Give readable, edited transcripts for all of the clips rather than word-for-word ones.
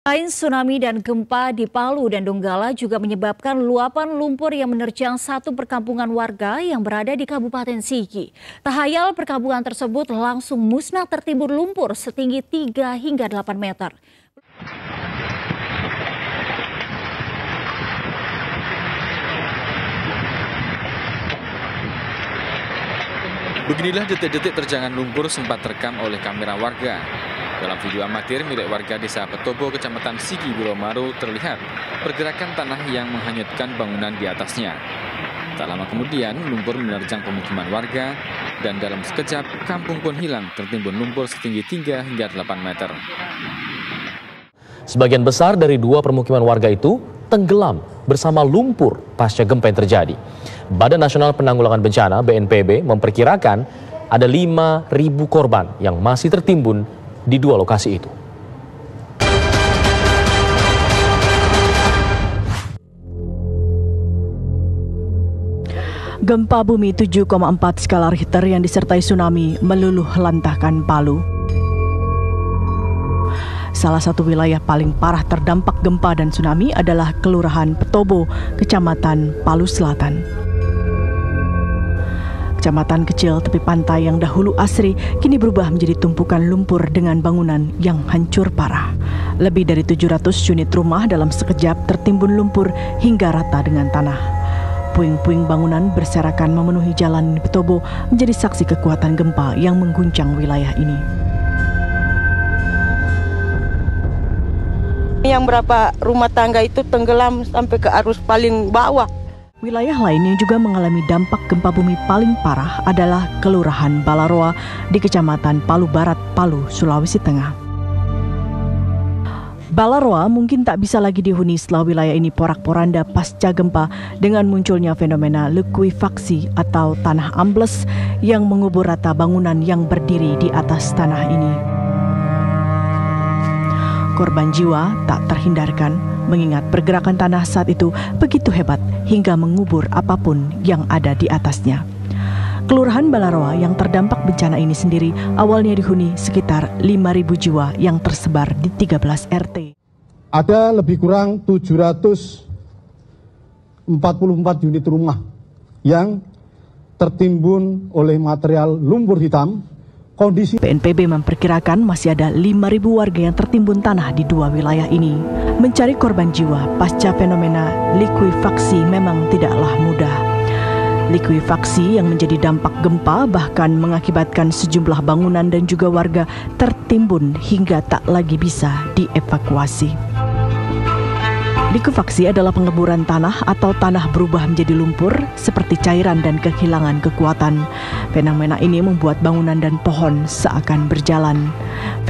Selain tsunami dan gempa di Palu dan Donggala juga menyebabkan luapan lumpur yang menerjang satu perkampungan warga yang berada di Kabupaten Sigi. Tak hayal perkampungan tersebut langsung musnah tertimbun lumpur setinggi 3 hingga 8 meter. Beginilah detik-detik terjangan lumpur sempat terekam oleh kamera warga. Dalam video amatir milik warga desa Petobo, Kecamatan Sigi, Bulomaro, terlihat pergerakan tanah yang menghanyutkan bangunan di atasnya. Tak lama kemudian, lumpur menerjang pemukiman warga dan dalam sekejap, kampung pun hilang tertimbun lumpur setinggi 3 hingga 8 meter. Sebagian besar dari 2 permukiman warga itu tenggelam bersama lumpur pasca gempa yang terjadi. Badan Nasional Penanggulangan Bencana (BNPB) memperkirakan ada 5.000 korban yang masih tertimbun di 2 lokasi itu. Gempa bumi 7,4 skala Richter yang disertai tsunami meluluh lantahkan Palu. Salah satu wilayah paling parah terdampak gempa dan tsunami adalah Kelurahan Petobo, Kecamatan Palu Selatan. Kecamatan kecil tepi pantai yang dahulu asri kini berubah menjadi tumpukan lumpur dengan bangunan yang hancur parah. Lebih dari 700 unit rumah dalam sekejap tertimbun lumpur hingga rata dengan tanah. Puing-puing bangunan berserakan memenuhi jalan Petobo menjadi saksi kekuatan gempa yang mengguncang wilayah ini. Yang berapa rumah tangga itu tenggelam sampai ke arus paling bawah. Wilayah lain yang juga mengalami dampak gempa bumi paling parah adalah Kelurahan Balaroa di Kecamatan Palu Barat, Palu, Sulawesi Tengah. Balaroa mungkin tak bisa lagi dihuni setelah wilayah ini porak-poranda pasca gempa dengan munculnya fenomena likuifaksi atau tanah ambles yang mengubur rata bangunan yang berdiri di atas tanah ini. Korban jiwa tak terhindarkan mengingat pergerakan tanah saat itu begitu hebat hingga mengubur apapun yang ada di atasnya. Kelurahan Balaroa yang terdampak bencana ini sendiri awalnya dihuni sekitar 5.000 jiwa yang tersebar di 13 RT. Ada lebih kurang 744 unit rumah yang tertimbun oleh material lumpur hitam. Kondisi BNPB memperkirakan masih ada 5.000 warga yang tertimbun tanah di 2 wilayah ini. Mencari korban jiwa pasca fenomena likuifaksi memang tidaklah mudah. Likuifaksi yang menjadi dampak gempa bahkan mengakibatkan sejumlah bangunan dan juga warga tertimbun hingga tak lagi bisa dievakuasi. Likuifaksi adalah pengemburan tanah atau tanah berubah menjadi lumpur seperti cairan dan kehilangan kekuatan. Fenomena ini membuat bangunan dan pohon seakan berjalan.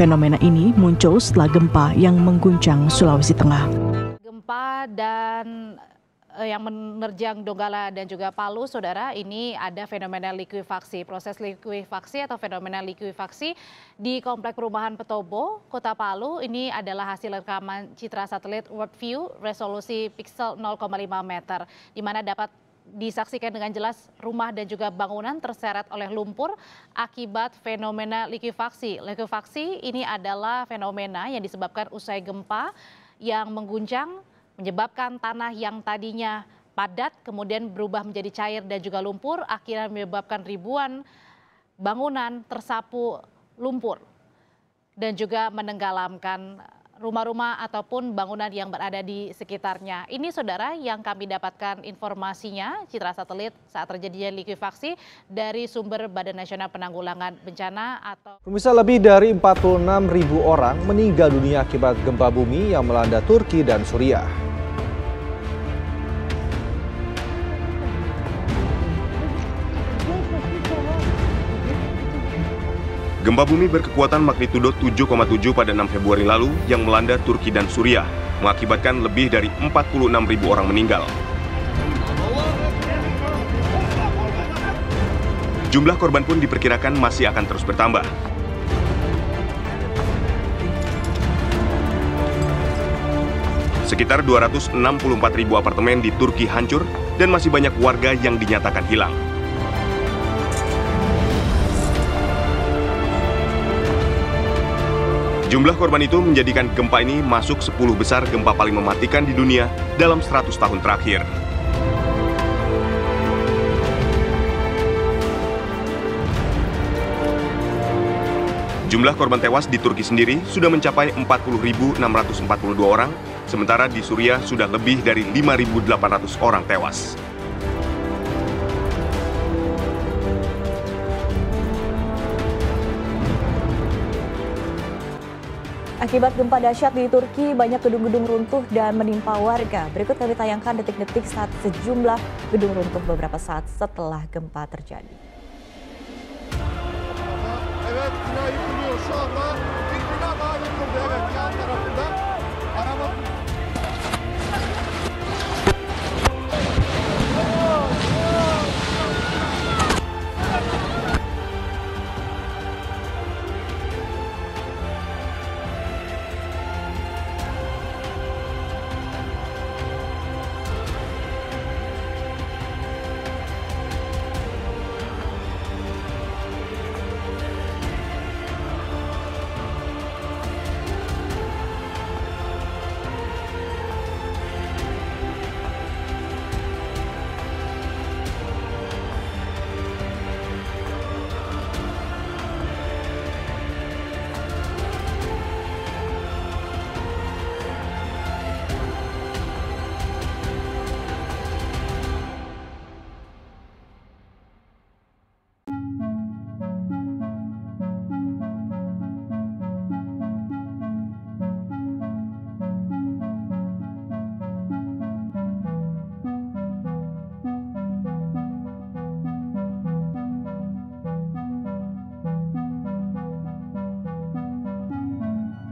Fenomena ini muncul setelah gempa yang mengguncang Sulawesi Tengah. Gempa dan yang menerjang Donggala dan juga Palu, saudara, ini ada fenomena likuifaksi. Proses likuifaksi atau fenomena likuifaksi di Komplek Perumahan Petobo, Kota Palu, ini adalah hasil rekaman citra satelit World View resolusi piksel 0,5 meter, di mana dapat disaksikan dengan jelas rumah dan juga bangunan terseret oleh lumpur akibat fenomena likuifaksi. Likuifaksi ini adalah fenomena yang disebabkan usai gempa yang mengguncang, menyebabkan tanah yang tadinya padat kemudian berubah menjadi cair dan juga lumpur, akhirnya menyebabkan ribuan bangunan tersapu lumpur dan juga menenggelamkan rumah-rumah ataupun bangunan yang berada di sekitarnya. Ini, saudara, yang kami dapatkan informasinya, citra satelit saat terjadinya likuifaksi dari sumber Badan Nasional Penanggulangan Bencana atau... Pemirsa, lebih dari 46.000 orang meninggal dunia akibat gempa bumi yang melanda Turki dan Suriah. Gempa bumi berkekuatan magnitudo 7,7 pada 6 Februari lalu yang melanda Turki dan Suriah, mengakibatkan lebih dari 46.000 orang meninggal. Jumlah korban pun diperkirakan masih akan terus bertambah. Sekitar 264.000 apartemen di Turki hancur dan masih banyak warga yang dinyatakan hilang. Jumlah korban itu menjadikan gempa ini masuk 10 besar gempa paling mematikan di dunia dalam 100 tahun terakhir. Jumlah korban tewas di Turki sendiri sudah mencapai 40.642 orang, sementara di Suriah sudah lebih dari 5.800 orang tewas. Akibat gempa dahsyat di Turki, banyak gedung-gedung runtuh dan menimpa warga. Berikut kami tayangkan detik-detik saat sejumlah gedung runtuh beberapa saat setelah gempa terjadi. Evet, bina yıkılıyor şu anda. Bir bina daha yıkıldı. Evet, yan tarafında. Araba...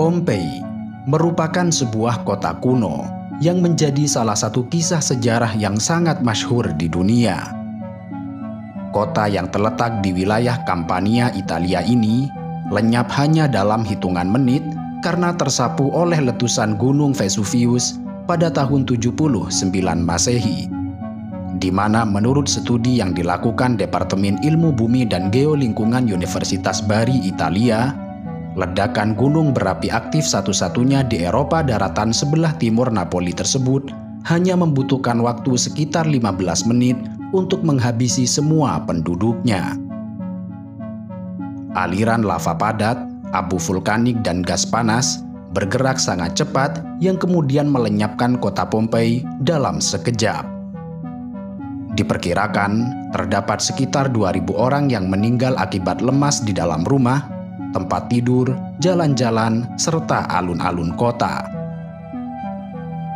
Pompei merupakan sebuah kota kuno yang menjadi salah satu kisah sejarah yang sangat masyhur di dunia. Kota yang terletak di wilayah Campania, Italia ini lenyap hanya dalam hitungan menit karena tersapu oleh letusan Gunung Vesuvius pada tahun 79 Masehi, di mana menurut studi yang dilakukan Departemen Ilmu Bumi dan Geolingkungan Universitas Bari, Italia, ledakan gunung berapi aktif satu-satunya di Eropa daratan sebelah timur Napoli tersebut hanya membutuhkan waktu sekitar 15 menit untuk menghabisi semua penduduknya. Aliran lava padat, abu vulkanik dan gas panas bergerak sangat cepat yang kemudian melenyapkan kota Pompei dalam sekejap. Diperkirakan terdapat sekitar 2.000 orang yang meninggal akibat lemas di dalam rumah, tempat tidur, jalan-jalan, serta alun-alun kota.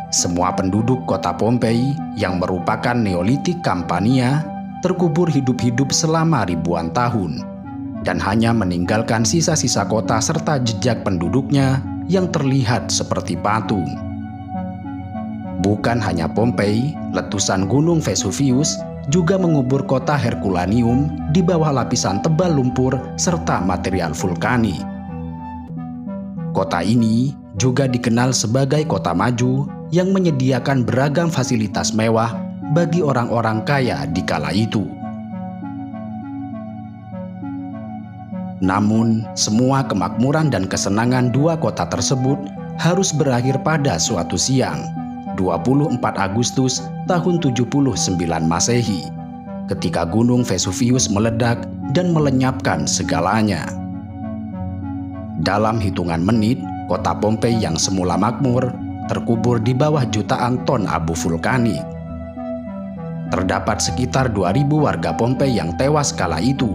Semua penduduk kota Pompei yang merupakan Neolitik Campania terkubur hidup-hidup selama ribuan tahun dan hanya meninggalkan sisa-sisa kota serta jejak penduduknya yang terlihat seperti patung. Bukan hanya Pompei, letusan Gunung Vesuvius juga mengubur kota Herculaneum di bawah lapisan tebal lumpur serta material vulkanik. Kota ini juga dikenal sebagai kota maju yang menyediakan beragam fasilitas mewah bagi orang-orang kaya di kala itu. Namun, semua kemakmuran dan kesenangan dua kota tersebut harus berakhir pada suatu siang, 24 Agustus tahun 79 Masehi, ketika Gunung Vesuvius meledak dan melenyapkan segalanya. Dalam hitungan menit, kota Pompei yang semula makmur terkubur di bawah jutaan ton abu vulkanik. Terdapat sekitar 2.000 warga Pompei yang tewas kala itu,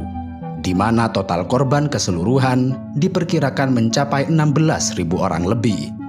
di mana total korban keseluruhan diperkirakan mencapai 16.000 orang lebih.